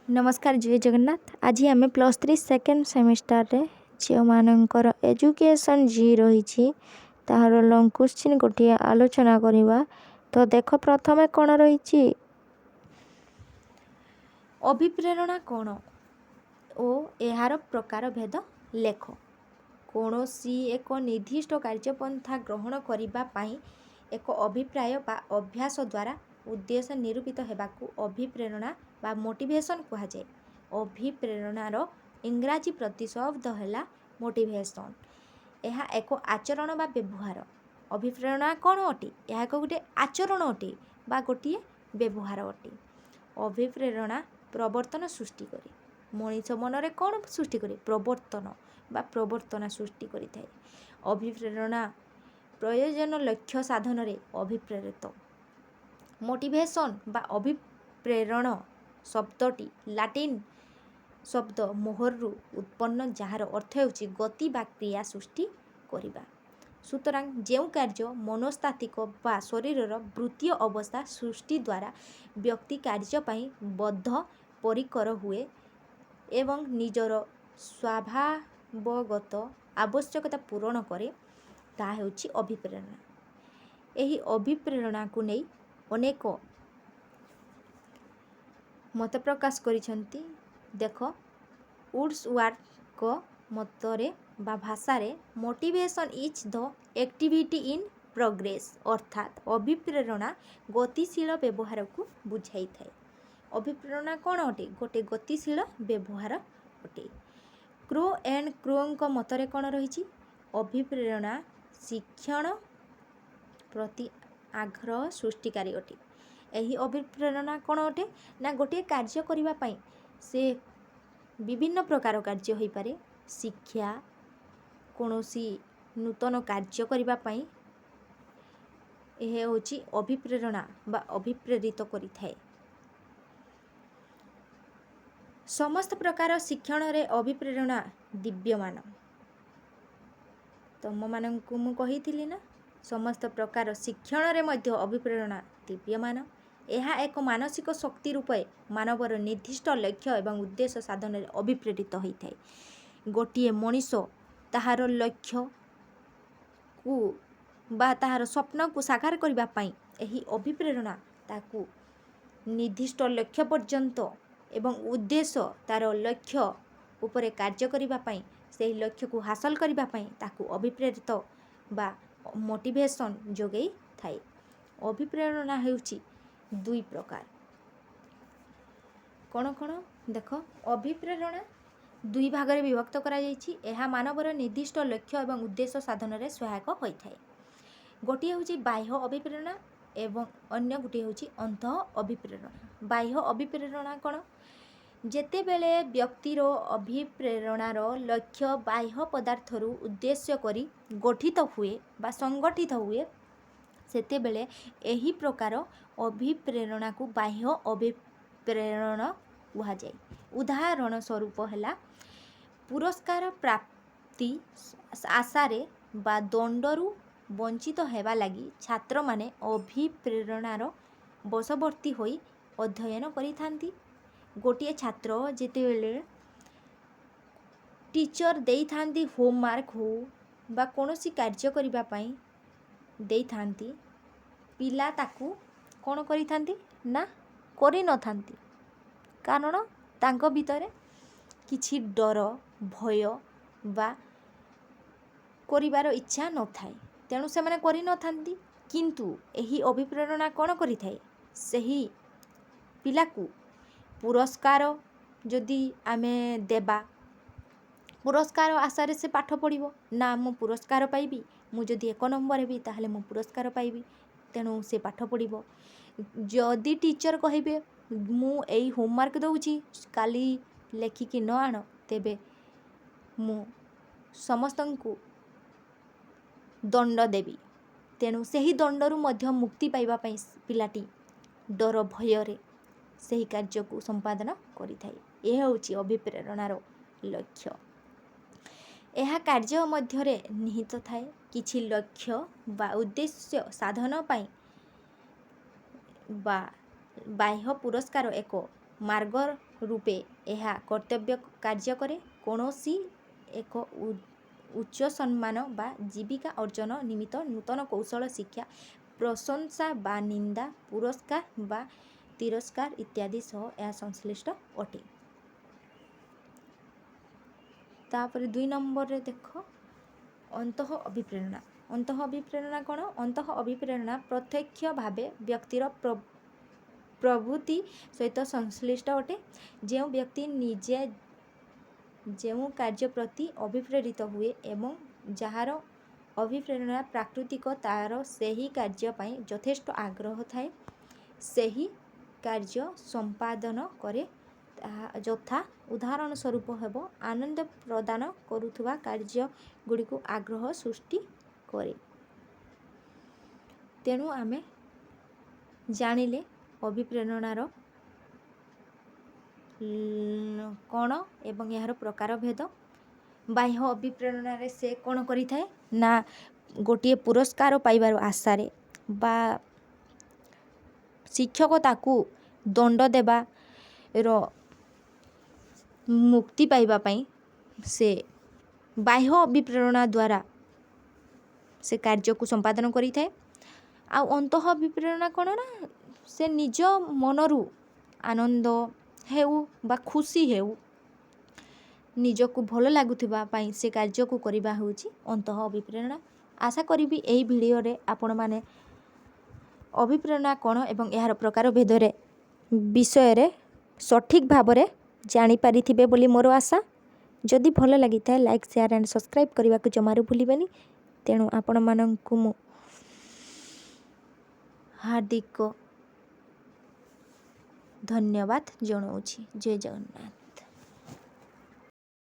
नमस्कार जय जगन्नाथ। आज आम +3 सेकेंड सेमिस्टर रे जो मानकर एजुकेशन जी रही तार लॉन्ग क्वेश्चन गोटे आलोचना करवा। तो देख प्रथमे कौन रही अभिप्रेरणा कौन ओ यार प्रकार भेद लेख। कौन सी एक निर्दिष्ट कार्यपंथा ग्रहण करने एक अभिप्राय बा अभ्यास द्वारा उद्देश्य निरूपित होगाकू अभिप्रेरणा बा मोटिवेशन कह जाए। अभिप्रेरणार इंग्राजी प्रतिशब्द है मोटिवेशन। यह एक आचरण बा व्यवहार। अभिप्रेरणा कौन अटे? यह एक गोटे आचरण अटे बा गोटे व्यवहार अटे। अभिप्रेरणा प्रवर्तन सृष्टि करे। मनीष मनरे कौन सृष्टि करे? प्रवर्तन बा प्रवर्तना सृष्टि करिथाए। अभिप्रेरणा प्रयोजन लक्ष्य साधन रे अभिप्रेरित। मोटिवेशन बा अभिप्रेरण शब्दटी लाटिन शब्द मोहरु उत्पन्न जार अर्थ होची गति बा क्रिया सृष्टि करिबा। सुतरां जेउ कार्य मनोस्तात्विक बा शरीरर वृत्तीय अवस्था सृष्टि द्वारा व्यक्ति कार्य पाई बद्ध परिकर हुए एवं निजर स्वभावगत आवश्यकता पूरण करे ता हेउची अभिप्रेरणा। एही अभिप्रेरणा को नहीं अनेक मत प्रकाश करिसंती। देख वुड्सवर्थ मतरे बा भाषारे motivation is the activity in progress अर्थात अभिप्रेरणा गतिशील व्यवहार को बुझाई थाए। अभिप्रेरणा कौन अटे? गोटे गतिशील व्यवहार अटे। क्रो एंड क्रोଙ୍କ मतरे कौन रही? अभिप्रेरणा शिक्षण प्रति आग्रह सृष्टिकारी अटे। यही अभिप्रेरणा कौन अटे ना गोटे कार्य करिबा पई से विभिन्न प्रकार कार्य होई पारे। शिक्षा कोनोसी नूतन कार्य करिबा पई यह होची अभिप्रेरणा बा अभिप्रेरित करिथाए। समस्त प्रकार शिक्षण रे अभिप्रेरणा दिव्यमान। तुम माननकु मु कहिथिली ना समस्त प्रकार शिक्षण रे मध्य अभिप्रेरणा दिव्यमान। यह एक मानसिक शक्ति रूपे मानवर निर्दिष्ट लक्ष्य एवं उद्देश्य साधन में अभिप्रेरित होता है। गोटे मनीष ताहार लक्ष्य को बा ताहार स्वप्न को साकार करबा पई एही अभिप्रेरणा ताकू निर्दिष्ट लक्ष्य पर्यंत एवं उद्देश्य तार लक्ष्य उपरे कार्य करबा पई से लक्ष्य को हासिल करबा पई ताकू अभिप्रेरित बा मोटिवेशन जोगई थाए। अभिप्रेरणा हेउची दुई प्रकार। कौन कौन देख अभिप्रेरणा दुई भाग में विभक्त करा जायछि। एहा मानवर निर्दिष्ट लक्ष्य एवं उद्देश्य साधन में सहायक होइथाए। गोटे होची बाह्य अभिप्रेरणा एवं अन्य गोटे होची अंतः अभिप्रेरणा। बाह्य अभिप्रेरणा कौन? जेते बेले व्यक्तिर अभिप्रेरणार लक्ष्य बाह्य पदार्थरु उद्देश्य करी गठित हुए बा संगठित हुए सेते बेले एही प्रकार अभिप्रेरणा को बाह्य अभिप्रेरण कहा जाए। उदाहरण स्वरूप है पुरस्कार प्राप्ति आशारे बा दंडरू वंचित हेबा लगी छात्र माने अभिप्रेरणार बशवर्ती होई अध्ययन करिथांती। गोटे छात्र जेतेबेले टीचर देई थांती होमवर्क हो बा कोनोसी कार्य करिबा पई देई थांती पिला ताकू कौन करी थांती ना करी न थांती। कारण तांको भितरे किछि डर भय बा करिबार इच्छा न थाए तेणु से माने करी न थांती। किंतु एही अभिप्रेरणा कौन करी थाए सही पिला को पुरस्कार जदि आमे देबा पुरस्कार आशारे से पाठ पढ़िबो ना मु पुरस्कार पाइबी मु जदि 1 नंबर हेबी ताहले मु पुरस्कार पाइबी तेणु से पाठ पढ़िबो। जदि टीचर कहिबे मु एई होमवर्क दउची काली लेखिकी न आण तेबे मु समस्तंकु दंड देबी तेणु सही दंडरू मध्य मुक्ति पाइबा पई पिलाटी डर भयरे सही कार्य को संपादन करिथाए। यह होची अभिप्रेरणार लक्ष्य। यह कार्य मध्यरे निहित थाए किछि लक्ष्य बा उद्देश्य साधन पाई बा बाह्य पुरस्कार एक ମାର୍ଗ ରୂପେ ଏହା କର୍ତ୍ତବ୍ୟ କାର୍ଯ୍ୟ କରେ। କୌଣସି ଏକ ଉଚ୍ଚ ସମ୍ମାନ ବା ଜୀବିକା ଅର୍ଜନ ନିମିତ୍ତ ନୂତନ କୌଶଳ ଶିକ୍ଷା ପ୍ରଶଂସା ବା ନିନ୍ଦା ପୁରସ୍କାର ବା ତିରସ୍କାର ଇତ୍ୟାଦି ସହ ଏହା ସଂଶ୍ଳିଷ୍ଟ ଅଟେ। ତାପରେ 2 ନମ୍ବରରେ ଦେଖ ଅନ୍ତଃ ଅଭିପ୍ରେରଣା। ଅନ୍ତଃ ଅଭିପ୍ରେରଣା କ'ଣ? ଅନ୍ତଃ ଅଭିପ୍ରେରଣା ପ୍ରତ୍ୟକ୍ଷ ଭାବେ ବ୍ୟକ୍ତିର ପ୍ରବୃତ୍ତି ସହିତ ସଂଶ୍ଳିଷ୍ଟ ଅଟେ। ଯେଉଁ ବ୍ୟକ୍ତି ନିଜେ ଯେଉଁ କାର୍ଯ୍ୟ ପ୍ରତି ଅଭିପ୍ରେରିତ ହୁଏ ଏବଂ ଯାହାର ଅଭିପ୍ରେରଣା ପ୍ରାକୃତିକ ତାର ସେହି କାର୍ଯ୍ୟ ପାଇଁ ଯଥେଷ୍ଟ ଆଗ୍ରହ ଥାଏ ସେହି କାର୍ଯ୍ୟ ସମ୍ପାଦନ କରେ। ଯଥା ଉଦାହରଣ ସ୍ୱରୂପ ହେବ ଆନନ୍ଦ ପ୍ରଦାନ କରୁଥିବା କାର୍ଯ୍ୟ ଗୁଡ଼ିକୁ ଆଗ୍ରହ ସୃଷ୍ଟି କରେ। ତେଣୁ ଆମେ ଜାଣିଲେ ଅଭିପ୍ରେରଣାର କ'ଣ ଏବଂ ଏହାର ପ୍ରକାର ଭେଦ। ବାହ୍ୟ ଅଭିପ୍ରେରଣାରେ ସେ କ'ଣ କରିଥାଏ ନା ଗୋଟିଏ ପୁରସ୍କାର ପାଇବାର ଆଶାରେ ବା ଶିକ୍ଷକ ତାକୁ ଦଣ୍ଡ ଦେବାର ମୁକ୍ତି ପାଇବା ପାଇଁ ସେ ବାହ୍ୟ ଅଭିପ୍ରେରଣା ଦ୍ୱାରା ସେ କାର୍ଯ୍ୟକୁ ସମ୍ପାଦନ କରିଥାଏ। ଆଉ ଅନ୍ତଃ ଅଭିପ୍ରେରଣା କ'ଣ ନା ସେ ନିଜ ମନରୁ ଆନନ୍ଦ ହେଉ ବା ଖୁସି ହେଉ ନିଜକୁ ଭଲ ଲାଗୁଥିବା ପାଇଁ ସେ କାର୍ଯ୍ୟକୁ କରିବା ହେଉଛି ଅନ୍ତଃ ଅଭିପ୍ରେରଣା। ଆଶା କରିବି ଏହି ଭିଡ଼ିଓରେ ଆପଣମାନେ ଅଭିପ୍ରେରଣା କ'ଣ ଏବଂ ଏହାର ପ୍ରକାର ଭେଦରେ ବିଷୟରେ ସଠିକ୍ ଭାବରେ ଜାଣିପାରିଥିବେ ବୋଲି ମୋର ଆଶା। ଯଦି ଭଲ ଲାଗିଥାଏ ଲାଇକ୍ ସେୟାର ଆଣ୍ଡ ସବସ୍କ୍ରାଇବ୍ କରିବାକୁ ଜମାରୁ ଭୁଲିବେନି। ତେଣୁ ଆପଣମାନଙ୍କୁ ମୁଁ ହାର୍ଦ୍ଦିକ ଧନ୍ୟବାଦ ଜଣାଉଛି। ଜୟ ଜଗନ୍ନାଥ।